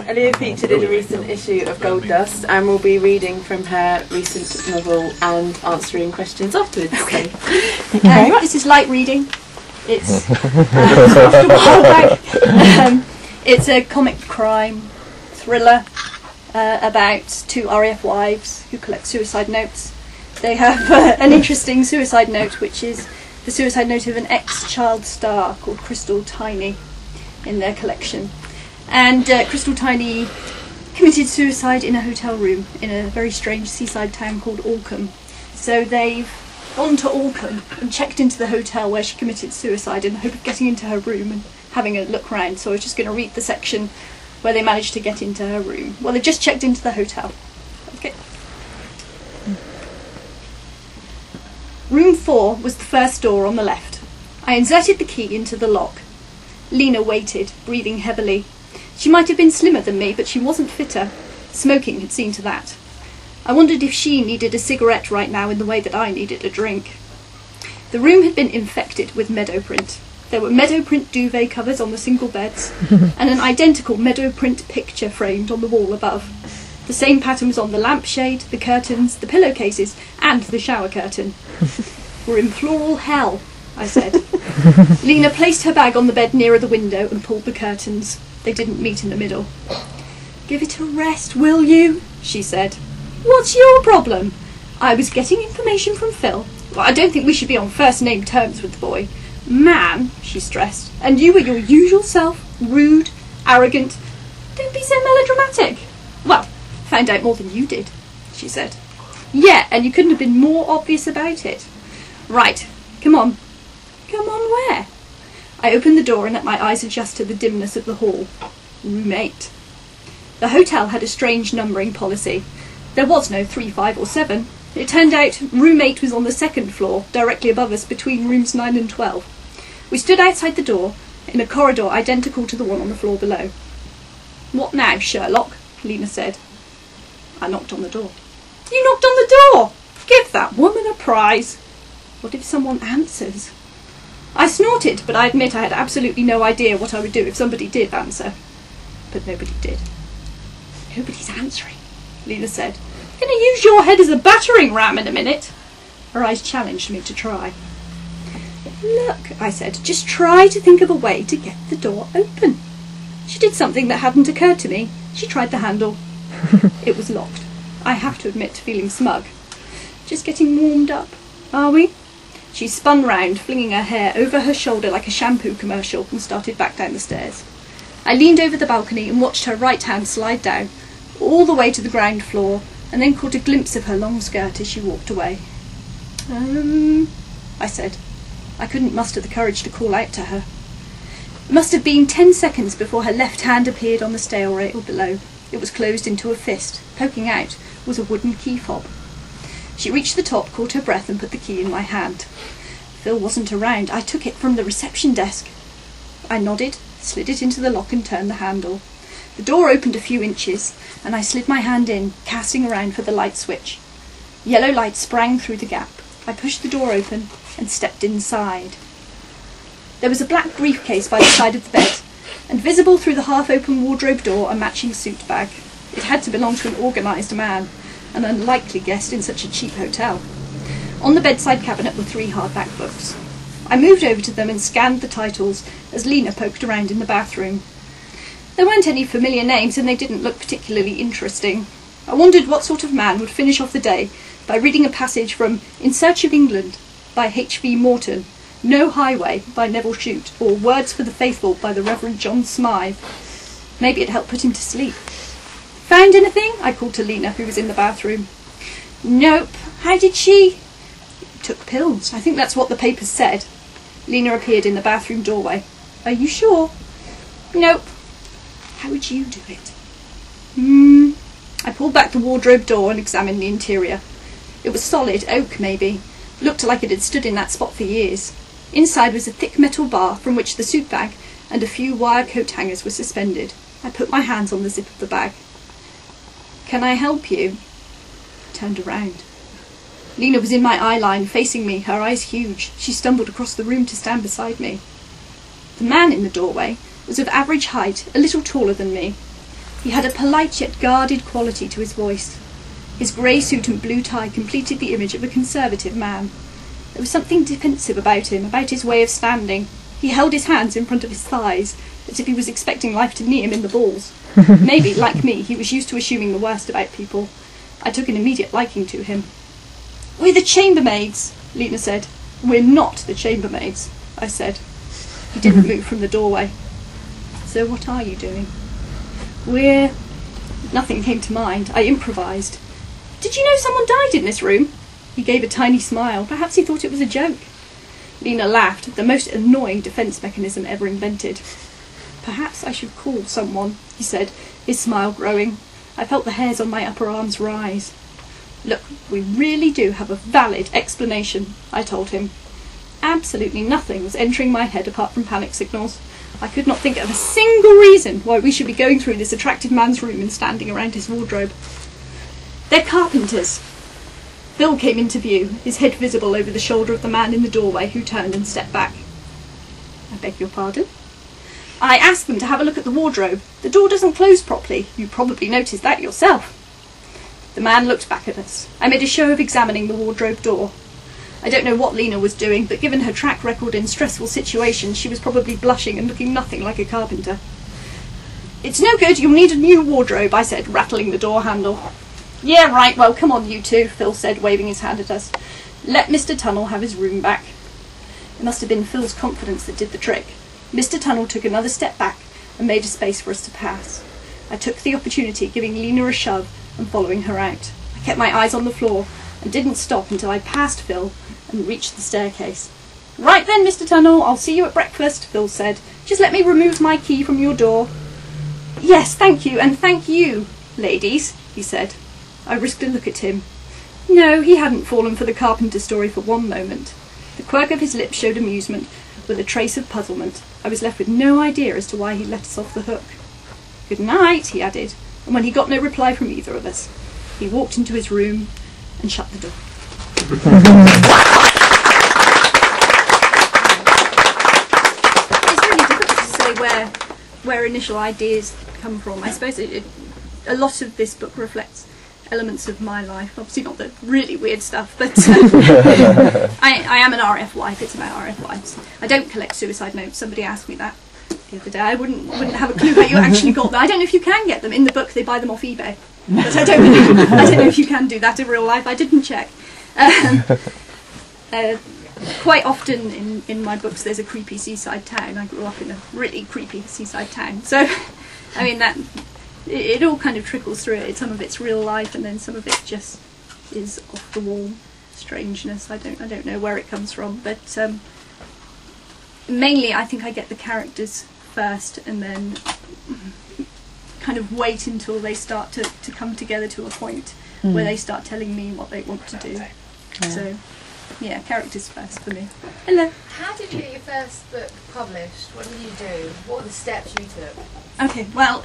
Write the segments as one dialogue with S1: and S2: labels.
S1: Aliya featured in a recent issue of Gold Dust and will be reading from her recent novel and answering questions afterwards.
S2: Okay.
S1: So.
S2: This is light reading. It's it's a comic crime thriller about two RAF wives who collect suicide notes. They have an interesting suicide note, which is the suicide note of an ex-child star called Crystal Tiny in their collection. And Crystal Tiny committed suicide in a hotel room in a very strange seaside town called Alcombe. So they've gone to Alcombe and checked into the hotel where she committed suicide in the hope of getting into her room and having a look round. So I was just going to read the section where they managed to get into her room. Well, they've just checked into the hotel. Okay. Room 4 was the first door on the left. I inserted the key into the lock. Lena waited, breathing heavily. She might have been slimmer than me, but she wasn't fitter. Smoking had seen to that. I wondered if she needed a cigarette right now in the way that I needed a drink. The room had been infected with meadow print. There were meadow print duvet covers on the single beds, and an identical meadow print picture framed on the wall above. The same pattern was on the lampshade, the curtains, the pillowcases, and the shower curtain. We're in floral hell, I said. Lena placed her bag on the bed nearer the window and pulled the curtains. They didn't meet in the middle. "Give it a rest, will you?" she said. "What's your problem?" I was getting information from Phil. Well, I don't think we should be on first-name terms with the boy. "Man," she stressed, "and you were your usual self, rude, arrogant. Don't be so melodramatic." "Well, found out more than you did," she said. "Yeah, and you couldn't have been more obvious about it." "Right, come on." "Come on where?" I opened the door and let my eyes adjust to the dimness of the hall. Room 8. The hotel had a strange numbering policy. There was no 3, 5 or 7. It turned out room 8 was on the second floor, directly above us between rooms 9 and 12. We stood outside the door, in a corridor identical to the one on the floor below. "What now, Sherlock?" Lena said. I knocked on the door. "You knocked on the door? Give that woman a prize." "What if someone answers?" I snorted, but I admit I had absolutely no idea what I would do if somebody did answer. But nobody did. "Nobody's answering," Lena said. "Going to use your head as a battering ram in a minute." Her eyes challenged me to try. "Look," I said, "just try to think of a way to get the door open." She did something that hadn't occurred to me. She tried the handle. It was locked. I have to admit to feeling smug. "Just getting warmed up, are we?" She spun round, flinging her hair over her shoulder like a shampoo commercial, and started back down the stairs. I leaned over the balcony and watched her right hand slide down, all the way to the ground floor, and then caught a glimpse of her long skirt as she walked away. I said. I couldn't muster the courage to call out to her. It must have been 10 seconds before her left hand appeared on the stair rail below. It was closed into a fist. Poking out was a wooden key fob. She reached the top, caught her breath, and put the key in my hand. Phil wasn't around. I took it from the reception desk. I nodded, slid it into the lock and turned the handle. The door opened a few inches, and I slid my hand in, casting around for the light switch. Yellow light sprang through the gap. I pushed the door open and stepped inside. There was a black briefcase by the side of the bed, and visible through the half-open wardrobe door a matching suit bag. It had to belong to an organised man, an unlikely guest in such a cheap hotel. On the bedside cabinet were 3 hardback books. I moved over to them and scanned the titles as Lena poked around in the bathroom. There weren't any familiar names, and they didn't look particularly interesting. I wondered what sort of man would finish off the day by reading a passage from In Search of England by H.V. Morton, No Highway by Neville Shute, or Words for the Faithful by the Reverend John Smythe. Maybe it helped put him to sleep. "Found anything?" I called to Lena, who was in the bathroom. "Nope. How did she?" "Took pills. I think that's what the papers said." Lena appeared in the bathroom doorway. "Are you sure?" "Nope." "How would you do it?" I pulled back the wardrobe door and examined the interior. It was solid oak, maybe. Looked like it had stood in that spot for years. Inside was a thick metal bar from which the suit bag and a few wire coat hangers were suspended. I put my hands on the zip of the bag. "Can I help you?" I turned around. Lena was in my eye line, facing me, her eyes huge. She stumbled across the room to stand beside me. The man in the doorway was of average height, a little taller than me. He had a polite yet guarded quality to his voice. His grey suit and blue tie completed the image of a conservative man. There was something defensive about him, about his way of standing. He held his hands in front of his thighs, as if he was expecting life to knee him in the balls. Maybe, like me, he was used to assuming the worst about people. I took an immediate liking to him. "We're the chambermaids," Lena said. "We're not the chambermaids," I said. He didn't move from the doorway. "So what are you doing?" "We're..." Nothing came to mind. I improvised. "Did you know someone died in this room?" He gave a tiny smile. Perhaps he thought it was a joke. Lena laughed, the most annoying defence mechanism ever invented. "Perhaps I should call someone," he said, his smile growing. I felt the hairs on my upper arms rise. "Look, we really do have a valid explanation," I told him. Absolutely nothing was entering my head apart from panic signals. I could not think of a single reason why we should be going through this attractive man's room and standing around his wardrobe. "They're carpenters." Phil came into view, his head visible over the shoulder of the man in the doorway, who turned and stepped back. "I beg your pardon?" "I asked them to have a look at the wardrobe. The door doesn't close properly. You probably noticed that yourself." The man looked back at us. I made a show of examining the wardrobe door. I don't know what Lena was doing, but given her track record in stressful situations, she was probably blushing and looking nothing like a carpenter. "It's no good, you'll need a new wardrobe," I said, rattling the door handle. "Yeah, right, well, come on, you two," Phil said, waving his hand at us. "Let Mr. Tunnell have his room back." It must have been Phil's confidence that did the trick. Mr. Tunnell took another step back and made a space for us to pass. I took the opportunity, giving Lena a shove and following her out. I kept my eyes on the floor and didn't stop until I passed Phil and reached the staircase. "Right then, Mr. Tunnell, I'll see you at breakfast," Phil said. "Just let me remove my key from your door." "Yes, thank you, and thank you, ladies," he said. I risked a look at him. No, he hadn't fallen for the carpenter story for one moment. The quirk of his lips showed amusement, with a trace of puzzlement. I was left with no idea as to why he let us off the hook. "Good night," he added, and when he got no reply from either of us, he walked into his room and shut the door. It's really difficult to say where initial ideas come from. I suppose a lot of this book reflects elements of my life, obviously not the really weird stuff, but I am an RF wife. It's about RF wives. I don't collect suicide notes. Somebody asked me that the other day. I wouldn't have a clue how you actually got them. I don't know if you can get them. In the book they buy them off eBay, but I don't know if you can do that in real life. I didn't check. Quite often in my books there's a creepy seaside town. I grew up in a really creepy seaside town, so I mean that it all kind of trickles through it. Some of it's real life, and then some of it just is off the wall strangeness. I don't know where it comes from, but mainly I think I get the characters first, and then kind of wait until they start to come together to a point where they start telling me what they want to do. Yeah. So, yeah, characters first for me. Hello.
S3: How did you get your first book published? What did you do? What were the steps you took?
S2: Okay, well,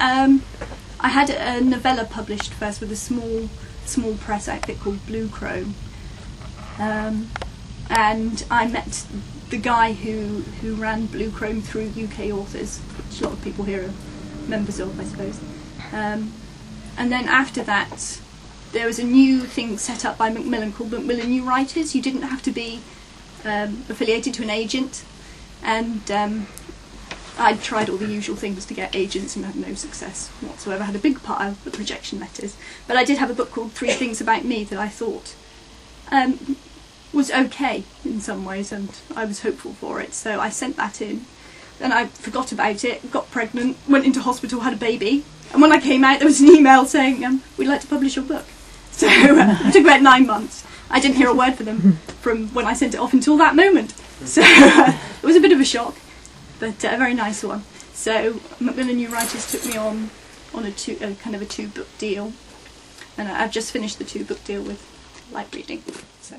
S2: I had a novella published first with a small press outfit called Blue Chrome, and I met the guy who ran Blue Chrome through UK Authors, which a lot of people here are members of, I suppose. And then after that, there was a new thing set up by Macmillan called Macmillan New Writers. You didn't have to be affiliated to an agent, and I'd tried all the usual things to get agents and had no success whatsoever. I had a big pile of rejection letters, but I did have a book called 3 Things About Me that I thought was okay in some ways, and I was hopeful for it, so I sent that in. Then I forgot about it, got pregnant, went into hospital, had a baby, and when I came out there was an email saying, we'd like to publish your book. So it took about 9 months. I didn't hear a word from when I sent it off until that moment. So it was a bit of a shock, but a very nice one. So Macmillan New Writers took me on a kind of a 2-book deal, and I've just finished the 2-book deal with Light Reading. So.